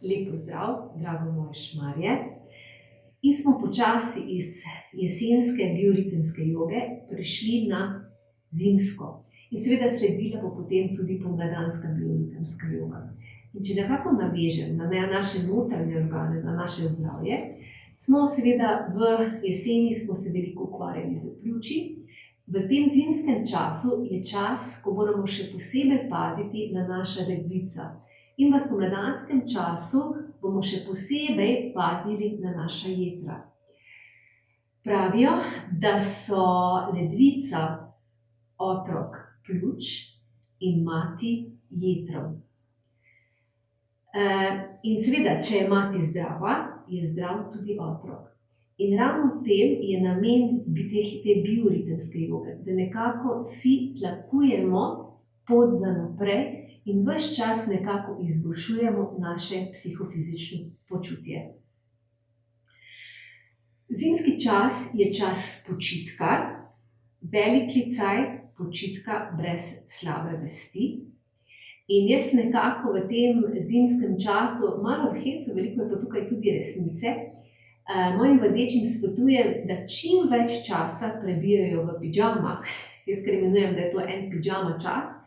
Lep pozdrav, drago moje Šmarje. In smo počasi iz jesenske bioritemske joge prišli na zimsko. In seveda sledila bo potem tudi pomladanska bioritemska joga. In če nekako navežem na naše notranje organe, na naše zdravje, smo seveda v jeseni smo se veliko ukvarjali z pljuči. V tem zimskem času je čas, ko moramo še posebej paziti na naša ledvica. In v spomladanskem času bomo še posebej pazili na naša jetra. Pravijo, da so ledvica otrok pljuč in mati jetrov. In seveda, če je mati zdrava, je zdrav tudi otrok. In ravno v tem je namen te bioritemske joge, da nekako si tlakujemo pot za naprej in ves čas nekako izboljšujemo naše psihofizično počutje. Zimski čas je čas počitka, velik klicaj počitka brez slabe vesti. In jaz nekako v tem zimskem času, malo v hecu, veliko je pa tukaj tudi resnice, mojim vadečim svetujem, da čim več časa prebijajo v pidžamah. Jaz kar imenujem, da je to en pidžama čas.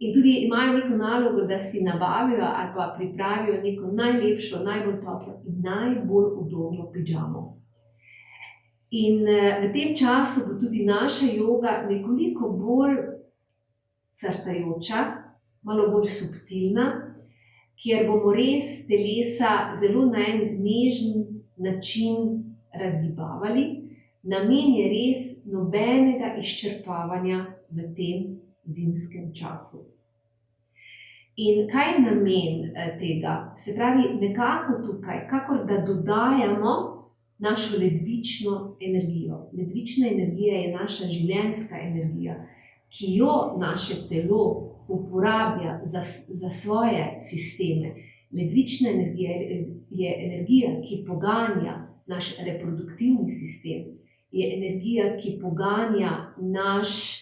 In tudi imajo neko nalogo, da si nabavijo ali pa pripravijo neko najlepšo, najbolj toplo in najbolj udobno pidžamo. In v tem času bo tudi naša joga nekoliko bolj crtajoča, malo bolj subtilna, kjer bomo res telesa zelo na en nežen način razgibavali. Namen je res nobenega izčrpavanja v tem zimskem času. In kaj je namen tega? Se pravi, nekako tukaj, kakor da dodajamo našo ledvično energijo. Ledvična energija je naša življenjska energija, ki jo naše telo uporablja za svoje sisteme. Ledvična energija je energija, ki poganja naš reproduktivni sistem, je energija, ki poganja naš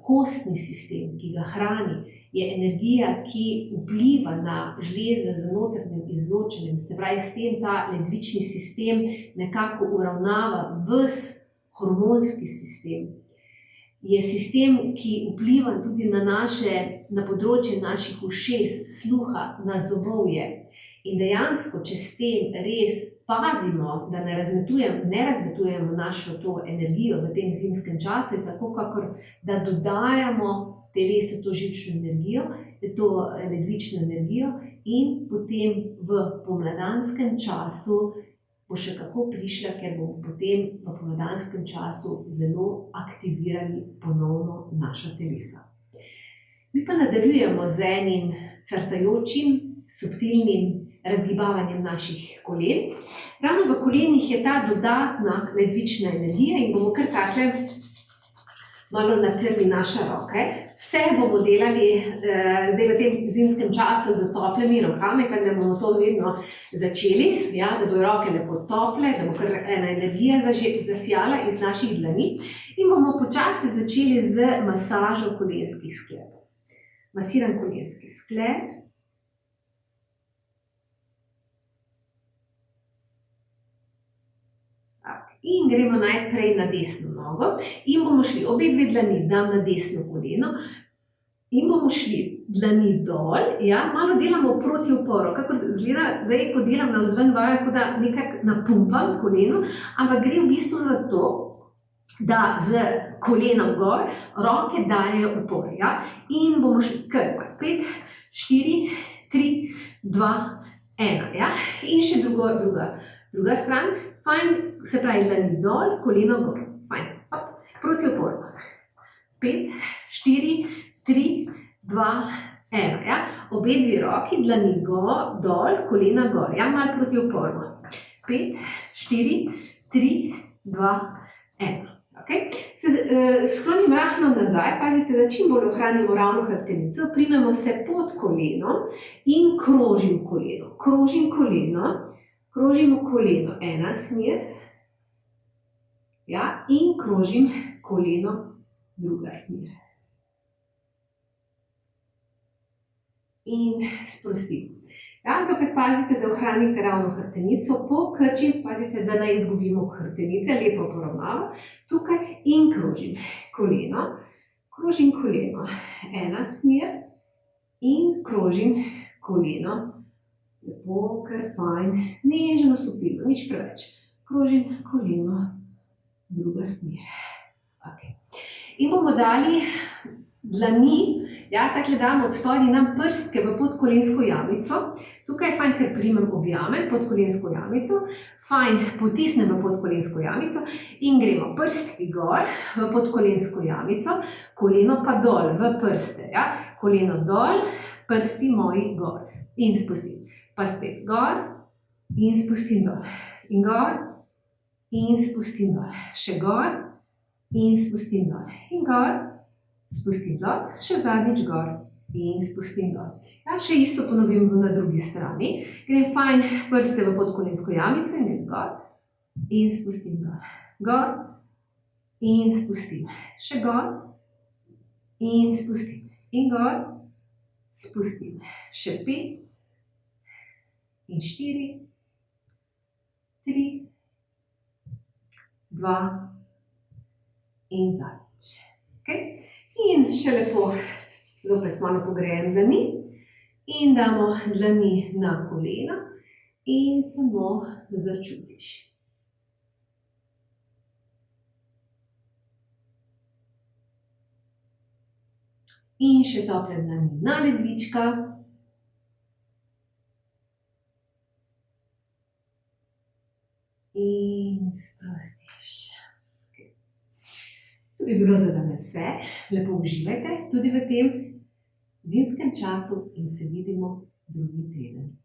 kostni sistem, ki ga hrani, je energija, ki vpliva na žleze z notranjim izločanjem. Se pravi, s tem ta ledvični sistem nekako uravnava ves hormonski sistem. Je sistem, ki vpliva tudi na področje naših ušes, sluha, na zobovje. In dejansko, če s tem res pazimo, da ne razmetujemo našo to energijo v tem zimskem času, je tako, kakor da dodajamo telesu to živčno energijo, to ledvično energijo in potem v pomladanskem času bo še kako prišla, ker bomo potem v pomladanskem času zelo aktivirali ponovno naša telesa. Mi pa nadaljujemo z enim crtajočim, subtilnim razgibavanjem naših kolen. Ravno v kolenih je ta dodatna ledvična energija in bomo kar takle malo natrli naše roke. Vse bomo delali zdaj v tem zimskem času z toplimi rokami, tako da bomo to vedno začeli, ja, da bodo roke lepo tople, da bo kar ena energija zasijala iz naših dlani. In bomo počasi začeli z masažo kolenskih sklepov. Masiran kolenski sklep. In gremo najprej na desno nogo in bomo šli obe dve dlani, dam na desno koleno in bomo šli dlani dol, ja, malo delamo proti uporu, kakor izgleda, zdaj, ko delam navzven vajo, kot da nekako napumpam koleno, ampak gre v bistvu za to, da z kolenom gor roke dajejo upor, ja, in bomo šli kar 5, 4, 3, 2, 1, ja, in še druga stran, fajn, se pravi dlani dol, koleno gor, fajn, hop, proti oporu. 5, 4, 3, 2, 1, ja, obe dve roki, dlani dol, kolena gor, ja, malo proti oporu. 5, 4, 3, 2, 1. Okay. Sklonim rahlo nazaj, pazite, da čim bolj ohranimo ravno hrbtenico, primemo se pod koleno in krožim koleno. Krožimo koleno ena smer, ja, in krožim koleno druga smer. In sprostim. Ja, zopet pazite, da ohranite ravno hrbtenico, po krči pazite, da ne izgubimo hrbtenice, lepo poravnavo. Tukaj in krožim koleno, ena smer in krožim koleno. Lepo, kar fajn, nežno, subtilno, nič preveč. Krožim koleno, druga smer. Okay. In bomo dali dlani, ja, takle damo od spodaj nam prstke v podkolensko jamico. Tukaj je fajn, ker primem objamem podkolensko jamico, fajn potisnem v podkolensko jamico in gremo prstki gor v podkolensko jamico, koleno pa dol v prste, ja. Koleno dol, prsti moji gor in spustim. Pa spet gor in spustim dol. In gor in spustim dol. Še gor in spustim dol. In gor, spustim dol, še zadnjič gor in spustim dol. Ja, še isto ponovim na drugi strani. Grem fajn prste v podkolensko jamico in grem gor in spustim dol. Gor in spustim. Še gor in spustim. In gor, spustim. Še 5 in 4, 3, 2 in zadnjič. Okay. In še lepo zopet malo pogrejem dlani in damo dlani na kolena in samo začutiš. In še tople dlani na ledvička. In sprostiš. To bi bilo za danes vse. Lepo uživajte tudi v tem zimskem času in se vidimo drugi teden.